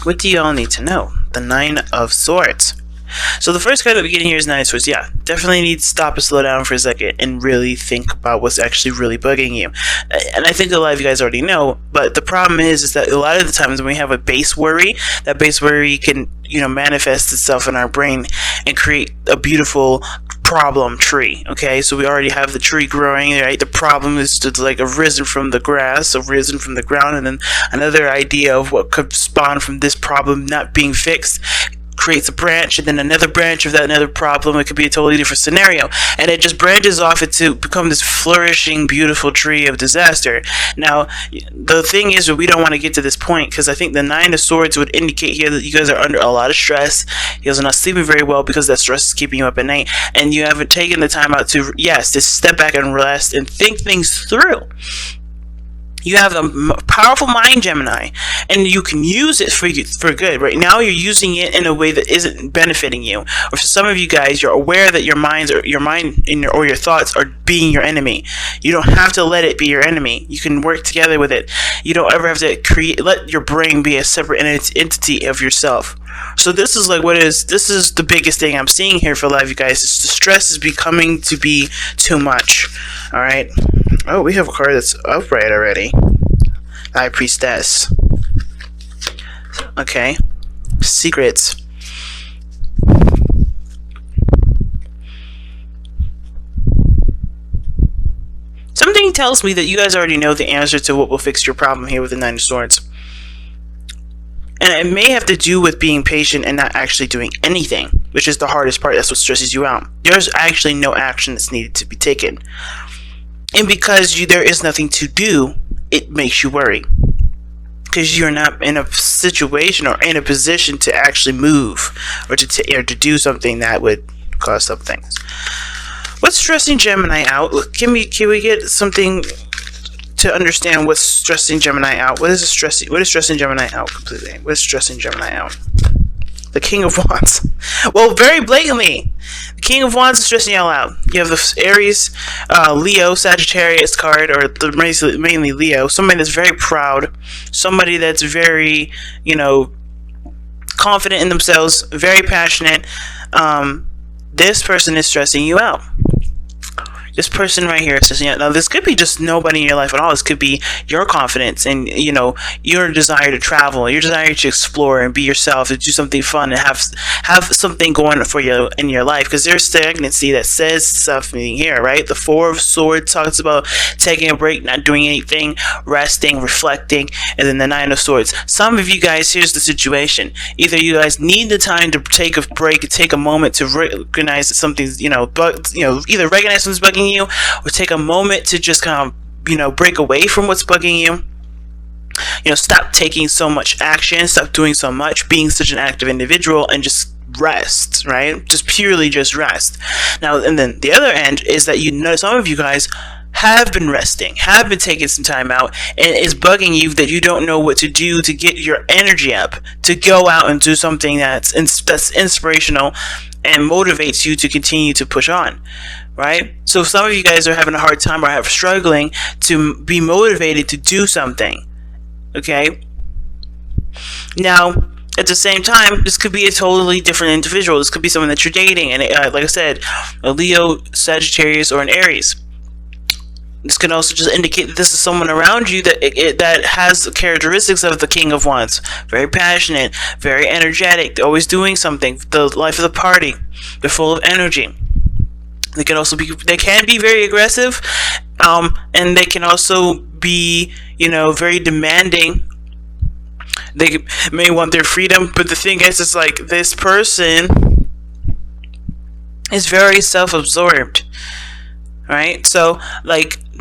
What do you all need to know? The Nine of Swords. So the first card that we get in here is Nine of Swords. Yeah, definitely need to stop and slow down for a second and really think about what's actually really bugging you. And I think a lot of you guys already know, but the problem is that a lot of the times when we have a base worry, that base worry can, manifest itself in our brain and create a beautiful problem tree. Okay, so we already have the tree growing, right? The problem is just like arisen from the grass, arisen from the ground, and then another idea of what could spawn from this problem not being fixed creates a branch, and then another branch of that another problem. It could be a totally different scenario, and it just branches off it to become this flourishing, beautiful tree of disaster. Now, the thing is that we don't want to get to this point, because I think the Nine of Swords would indicate here that you guys are under a lot of stress. You guys are not sleeping very well because that stress is keeping you up at night, and you haven't taken the time out to, to step back and rest and think things through. You have a powerful mind, Gemini, and you can use it for good. Right now, you're using it in a way that isn't benefiting you. Or for some of you guys, you're aware that your your thoughts are being your enemy. You don't have to let it be your enemy. You can work together with it. You don't ever have to let your brain be a separate entity of yourself. So this is this is the biggest thing I'm seeing here for a lot of you guys. Is the stress is becoming to be too much. All right. Oh, we have a card that's upright already. High Priestess. Okay. Secrets. Something tells me that you guys already know the answer to what will fix your problem here with the Nine of Swords. And it may have to do with being patient and not actually doing anything, which is the hardest part. That's what stresses you out. There's actually no action that's needed to be taken. And because there is nothing to do, it makes you worry. Because you're not in a situation or in a position to actually move or to do something that would cause some things. What's stressing Gemini out? Can we get something to understand what's stressing Gemini out? What is stressing Gemini out completely? What is stressing Gemini out? The King of Wands. Well, very blatantly, the King of Wands is stressing y'all out. You have the Aries, Leo, Sagittarius card, or mainly Leo. Somebody that's very proud. Somebody that's very, confident in themselves, very passionate. This person is stressing you out. This person right here is stressing you out. Now, this could be just nobody in your life at all. This could be your confidence and, your desire to travel, your desire to explore and be yourself, to do something fun and have something going for you in your life. Because there's stagnancy that says something here, right? The Four of Swords talks about taking a break, not doing anything, resting, reflecting, and then the Nine of Swords. Some of you guys, here's the situation. Either you guys need the time to take a break, take a moment to recognize that something's, either recognize something's bugging you, or take a moment to just kind of, break away from what's bugging you. Stop taking so much action, stop doing so much, being such an active individual, and just rest, right? Just purely just rest. Now, and then the other end is that some of you guys have been resting, have been taking some time out, and it's bugging you that you don't know what to do to get your energy up, to go out and do something that's inspirational and motivates you to continue to push on. Right? So some of you guys are having a hard time or struggling to be motivated to do something. Okay? Now, at the same time, this could be a totally different individual. This could be someone that you're dating. And like I said, a Leo, Sagittarius, or an Aries. This can also just indicate that this is someone around you that has the characteristics of the King of Wands. Very passionate, very energetic. They're always doing something. The life of the party. They're full of energy. They can be very aggressive, and they can also be, very demanding. They may want their freedom, but the thing is, it's like this person is very self-absorbed, right? So,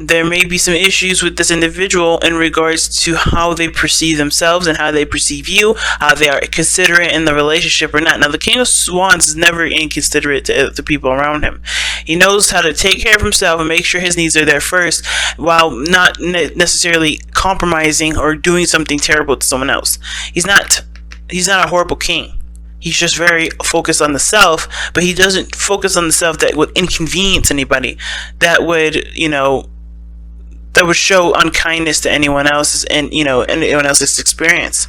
there may be some issues with this individual in regards to how they perceive themselves and how they perceive you, how they are considerate in the relationship or not. Now, the King of Wands is never inconsiderate to the people around him. He knows how to take care of himself and make sure his needs are there first, while not necessarily compromising or doing something terrible to someone else. He's not a horrible king. He's just very focused on the self, but he doesn't focus on the self that would inconvenience anybody, that would, that would show unkindness to anyone else's and anyone else's experience.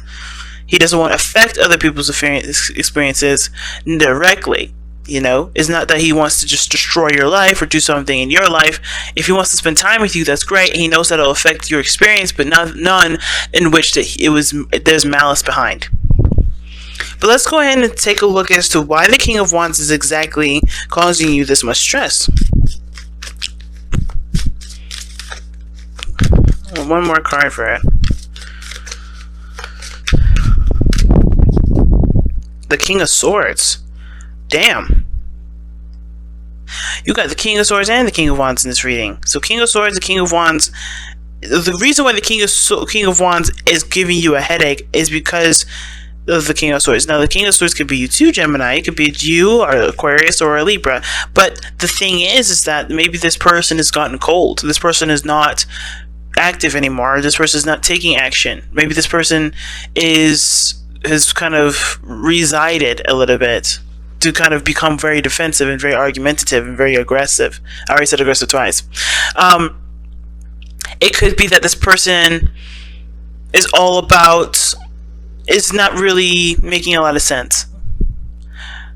He doesn't want to affect other people's experiences directly. It's not that he wants to just destroy your life or do something in your life. If he wants to spend time with you, that's great. He knows that it'll affect your experience, but none in which there's malice behind. But let's go ahead and take a look as to why the King of Wands is exactly causing you this much stress. One more card for it. The King of Swords. Damn. You got the King of Swords and the King of Wands in this reading. So King of Swords, the King of Wands. The reason why the King of Wands is giving you a headache is because of the King of Swords. Now, the King of Swords could be you too, Gemini. It could be you, or Aquarius, or a Libra. But the thing is that maybe this person has gotten cold. This person is not active anymore. This person is not taking action. Maybe this person has kind of resided a little bit to kind of become very defensive and very argumentative and very aggressive. I already said aggressive twice. It could be that this person is not really making a lot of sense.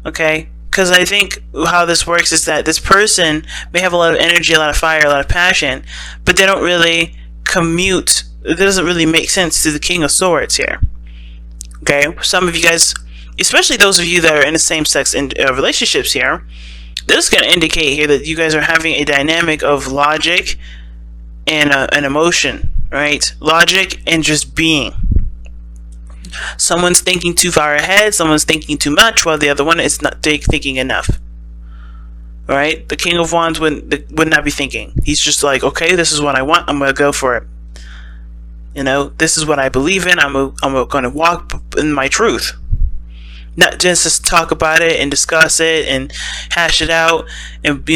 Okay? Because I think how this works is that this person may have a lot of energy, a lot of fire, a lot of passion, but they don't really commute. It doesn't really make sense to the King of Swords here. Okay? Some of you guys, especially those of you that are in the same-sex relationships here, this is going to indicate here that you guys are having a dynamic of logic and an emotion, right? Logic and just being. Someone's thinking too far ahead, someone's thinking too much, while the other one is not thinking enough. All right? The King of Wands would not be thinking. He's just like, okay, this is what I want, I'm going to go for it. This is what I believe in, I'm going to walk in my truth. Not just talk about it and discuss it and hash it out, and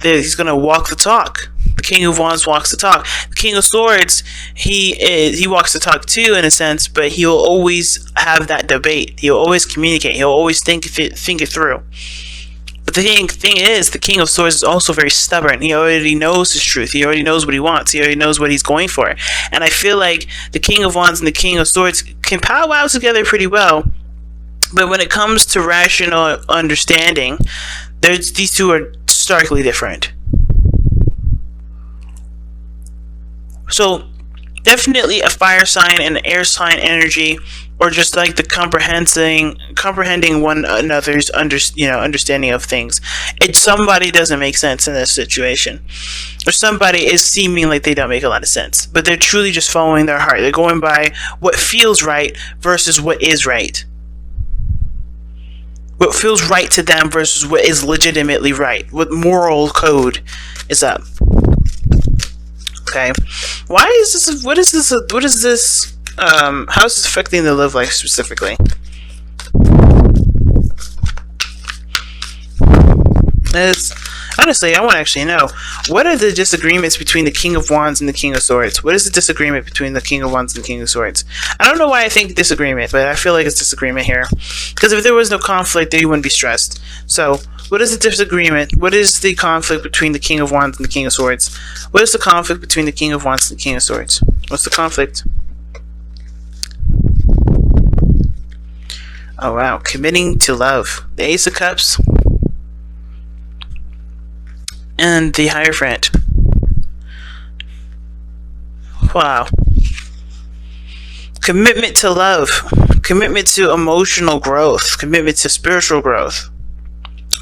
he's going to walk the talk. The King of Wands walks the talk. The King of Swords, he walks the talk too, in a sense, but he'll always have that debate. He'll always communicate. He'll always think it through. But the thing is, the King of Swords is also very stubborn. He already knows his truth. He already knows what he wants. He already knows what he's going for. And I feel like the King of Wands and the King of Swords can powwow together pretty well. But when it comes to rational understanding, these two are starkly different. So, definitely a fire sign and an air sign energy, or just like the comprehending one another's understanding of things. Somebody doesn't make sense in this situation, or somebody is seeming like they don't make a lot of sense, but they're truly just following their heart. They're going by what feels right versus what is right. What feels right to them versus what is legitimately right. What moral code is up. Okay. Why is this? What is this? What is this? How is this affecting the love life specifically? Honestly, I want to actually know, what are the disagreements between the King of Wands and the King of Swords? What is the disagreement between the King of Wands and the King of Swords? I don't know why I think disagreement, but I feel like it's disagreement here. Because if there was no conflict, then you wouldn't be stressed. So, what is the disagreement? What is the conflict between the King of Wands and the King of Swords? What is the conflict between the King of Wands and the King of Swords? What's the conflict? Oh wow, committing to love. The Ace of Cups. And the Hierophant. Wow. Commitment to love. Commitment to emotional growth. Commitment to spiritual growth.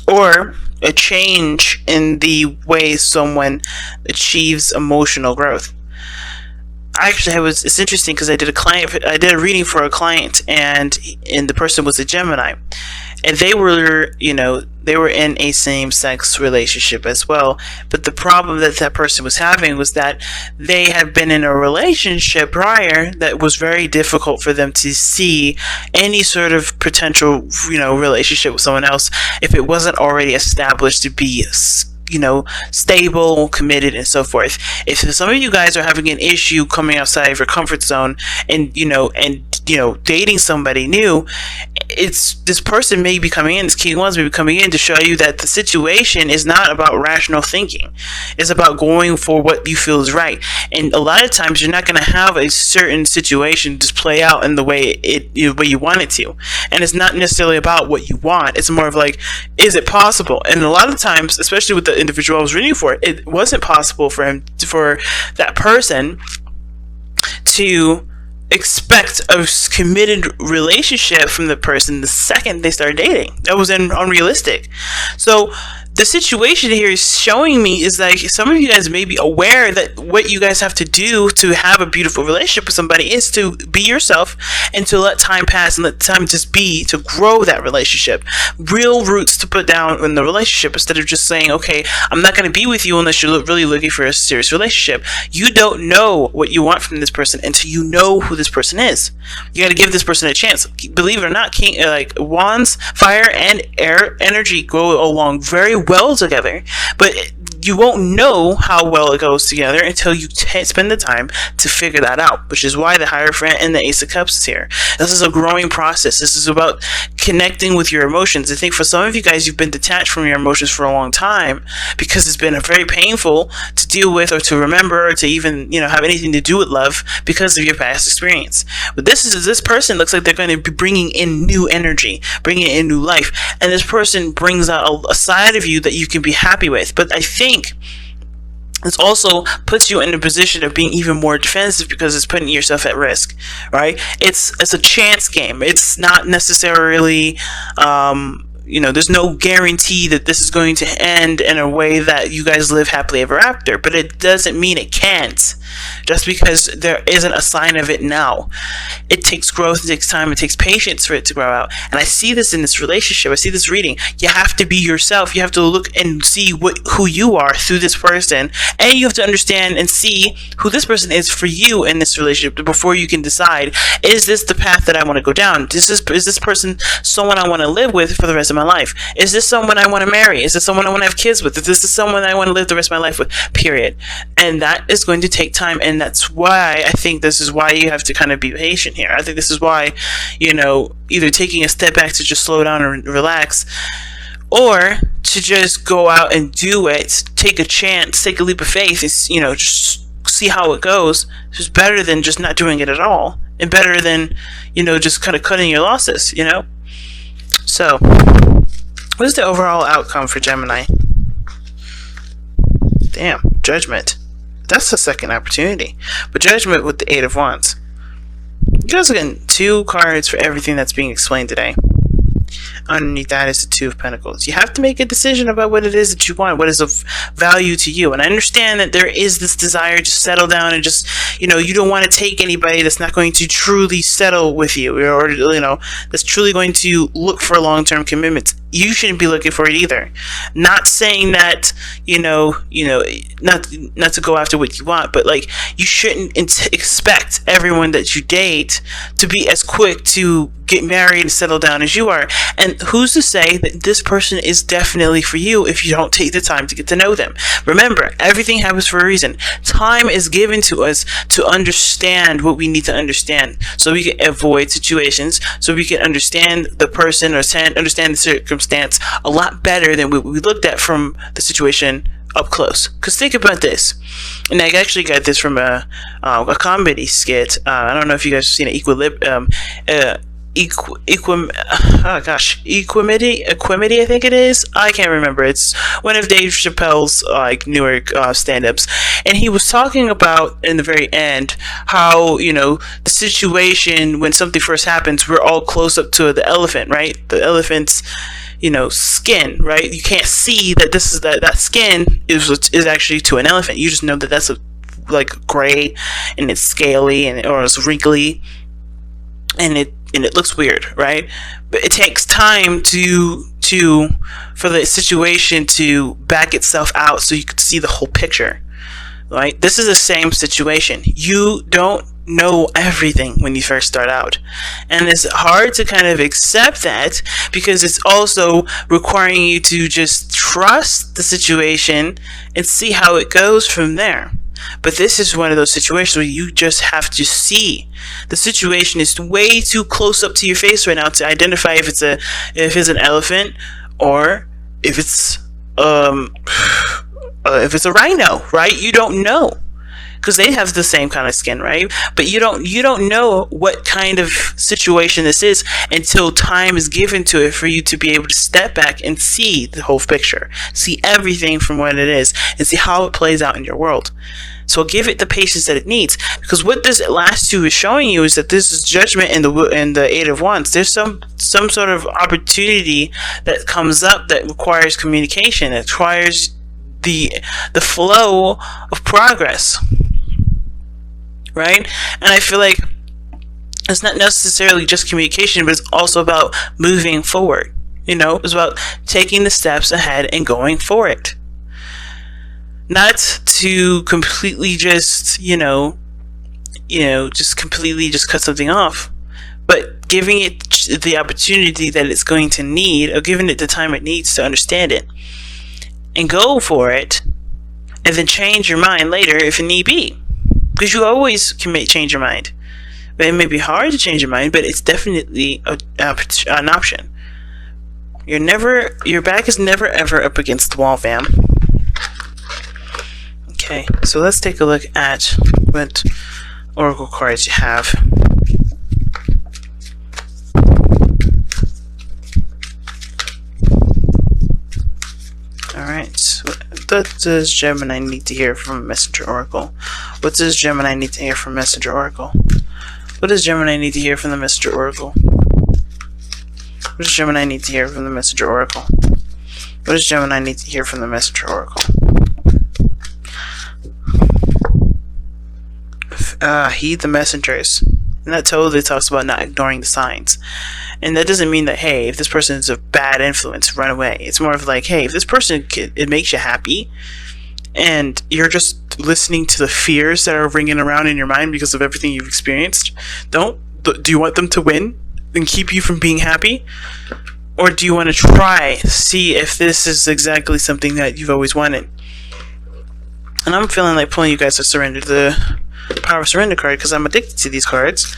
Or a change in the way someone achieves emotional growth. It's interesting because I did a reading for a client, and the person was a Gemini. And they were in a same-sex relationship as well. But the problem that person was having was that they had been in a relationship prior that was very difficult for them to see any sort of potential, relationship with someone else if it wasn't already established to be, stable, committed, and so forth. If some of you guys are having an issue coming outside of your comfort zone and dating somebody new, it's this person may be coming in, this key ones may be coming in to show you that the situation is not about rational thinking. It's about going for what you feel is right. And a lot of times you're not going to have a certain situation just play out in the way you want it to. And it's not necessarily about what you want. It's more of like, is it possible? And a lot of times, especially with the individual I was reading for, it wasn't possible for that person to expect a committed relationship from the person the second they start dating. That was unrealistic. So the situation here is showing me is like some of you guys may be aware that what you guys have to do to have a beautiful relationship with somebody is to be yourself and to let time pass and let time just be, to grow that relationship. Real roots to put down in the relationship instead of just saying, okay, I'm not going to be with you unless you're really looking for a serious relationship. You don't know what you want from this person until you know who this person is. You got to give this person a chance. Believe it or not, wands, fire, and air energy go along very well together, but you won't know how well it goes together until you spend the time to figure that out, which is why the Hierophant and the Ace of Cups is here. This is a growing process. This is about connecting with your emotions. I think for some of you guys, you've been detached from your emotions for a long time because it's been very painful to deal with or to remember or to even have anything to do with love because of your past experience. But this person looks like they're going to be bringing in new energy, bringing in new life, and this person brings out a side of you that you can be happy with. But I think this also puts you in a position of being even more defensive because it's putting yourself at risk, right? It's a chance game. It's not necessarily, there's no guarantee that this is going to end in a way that you guys live happily ever after, but it doesn't mean it can't. Just because there isn't a sign of it now. It takes growth, it takes time, it takes patience for it to grow out. And I see this in this relationship, I see this reading. You have to be yourself. You have to look and see who you are through this person. And you have to understand and see who this person is for you in this relationship before you can decide, is this the path that I want to go down? Is this person someone I want to live with for the rest of my life? Is this someone I want to marry? Is this someone I want to have kids with? Is this someone I want to live the rest of my life with? Period. And that is going to take time, and that's why I think this is why you have to kind of be patient here. I think this is why, either taking a step back to just slow down and relax, or to just go out and do it, take a chance, take a leap of faith, and, just see how it goes. It's better than just not doing it at all, and better than, just kind of cutting your losses, So, what is the overall outcome for Gemini? Damn, Judgment. That's the second opportunity. But Judgment with the Eight of Wands. You guys are getting 2 cards for everything that's being explained today. Underneath that is the Two of Pentacles. You have to make a decision about what it is that you want, what is of value to you. And I understand that there is this desire to settle down and just, you don't want to take anybody that's not going to truly settle with you, or, that's truly going to look for long-term commitments. You shouldn't be looking for it either. Not saying that, not to go after what you want, but like, you shouldn't expect everyone that you date to be as quick to get married and settle down as you are. And who's to say that this person is definitely for you if you don't take the time to get to know them? Remember, everything happens for a reason. Time is given to us to understand what we need to understand, so we can avoid situations, so we can understand the person or understand the circumstance a lot better than what we looked at from the situation up close. Because think about this, and I actually got this from a comedy skit. I don't know if you guys have seen it, Equimity, I think it is. I can't remember. It's one of Dave Chappelle's newer stand-ups, and he was talking about in the very end how the situation when something first happens, we're all close up to the elephant, right? The elephant's skin, right? You can't see that this is that skin is actually to an elephant. You just know that that's gray and it's scaly or it's wrinkly and it looks weird, right? But it takes time for the situation to back itself out so you can see the whole picture, right? This is the same situation. You don't know everything when you first start out, and it's hard to kind of accept that because it's also requiring you to just trust the situation and see how it goes from there. But this is one of those situations where you just have to see the situation is way too close up to your face right now to identify if it's an elephant or if it's a rhino, right? You don't know, because they have the same kind of skin, right? But you don't know what kind of situation this is until time is given to it for you to be able to step back and see the whole picture, see everything from what it is, and see how it plays out in your world. So give it the patience that it needs, because what this last two is showing you is that this is judgment in the Eight of Wands. There's some sort of opportunity that comes up that requires communication. It requires the flow of progress, right? And I feel like it's not necessarily just communication, but it's also about moving forward. It's about taking the steps ahead and going for it. Not to completely just, just completely just cut something off, but giving it the opportunity that it's going to need, or giving it the time it needs to understand it, and go for it, and then change your mind later if it need be. Because you always can change your mind. But it may be hard to change your mind, but it's definitely an option. Your back is never ever up against the wall, fam. Okay, so let's take a look at what oracle cards you have. Alright, so what does Gemini need to hear from Messenger Oracle? What does Gemini need to hear from Messenger Oracle? What does Gemini need to hear from the Messenger Oracle? What does Gemini need to hear from the Messenger Oracle? What does Gemini need to hear from the Messenger Oracle? Heed the messengers. And that totally talks about not ignoring the signs. And that doesn't mean that, hey, if this person is a bad influence, run away. It's more of like, hey, if this person, it makes you happy, and you're just listening to the fears that are ringing around in your mind because of everything you've experienced, do you want them to win and keep you from being happy? Or do you want to try, see if this is exactly something that you've always wanted? And I'm feeling like pulling you guys to surrender the Power of Surrender card, because I'm addicted to these cards.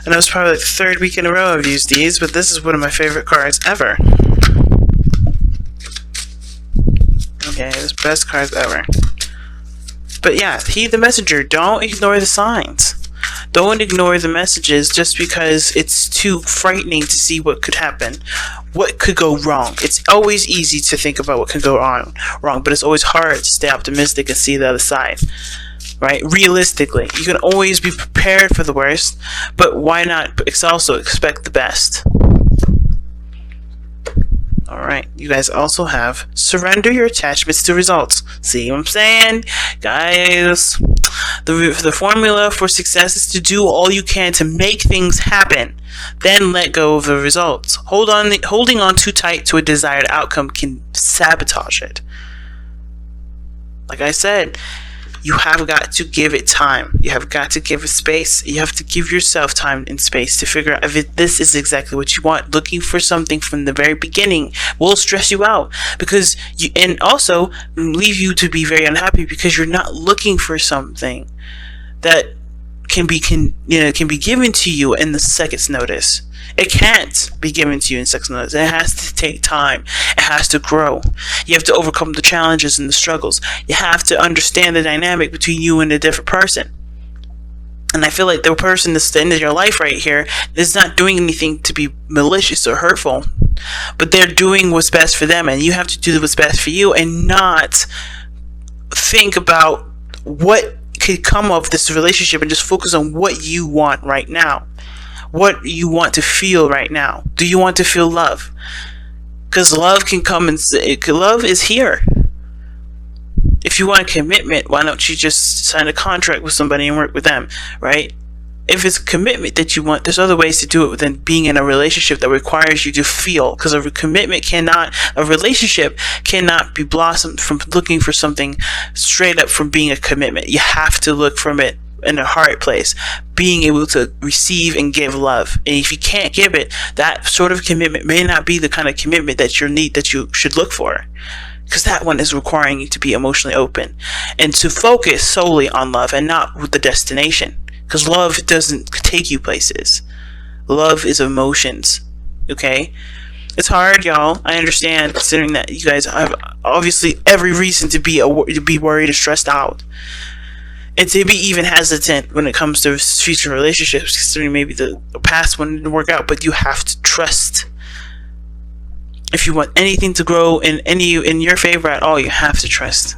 And that was probably like the third week in a row I've used these, but this is one of my favorite cards ever. Okay, it's best cards ever. But yeah, heed the messenger. Don't ignore the signs. Don't ignore the messages just because it's too frightening to see what could happen, what could go wrong. It's always easy to think about what could go wrong, but it's always hard to stay optimistic and see the other side. Right? Realistically, you can always be prepared for the worst, but why not also expect the best? Alright, you guys also have surrender your attachments to results. See what I'm saying? Guys, the formula for success is to do all you can to make things happen, then let go of the results. Holding on too tight to a desired outcome can sabotage it. Like I said, you have got to give it time. You have got to give it space. You have to give yourself time and space to figure out if this is exactly what you want. Looking for something from the very beginning will stress you out, and also leave you to be very unhappy because you're not looking for something that can be given to you in the second's notice. It can't be given to you in seconds notice. It has to take time. It has to grow. You have to overcome the challenges and the struggles. You have to understand the dynamic between you and a different person. And I feel like the person that's the end of your life right here is not doing anything to be malicious or hurtful, but they're doing what's best for them, and you have to do what's best for you and not think about what could come of this relationship and just focus on what you want right now. What you want to feel right now. Do you want to feel love? Because love can come and love is here. If you want a commitment, why don't you just sign a contract with somebody and work with them, right? If it's a commitment that you want, there's other ways to do it than being in a relationship that requires you to feel. Because a relationship cannot be blossomed from looking for something straight up from being a commitment. You have to look from it in a hard place, being able to receive and give love. And if you can't give it, that sort of commitment may not be the kind of commitment that you should look for. because that one is requiring you to be emotionally open and to focus solely on love and not with the destination, because love doesn't take you places. Love is emotions. Okay, it's hard, y'all. I understand, considering that you guys have obviously every reason to be worried and stressed out, and to be even hesitant when it comes to future relationships, considering maybe the past one didn't work out. But you have to trust. If you want anything to grow in your favor at all, you have to trust.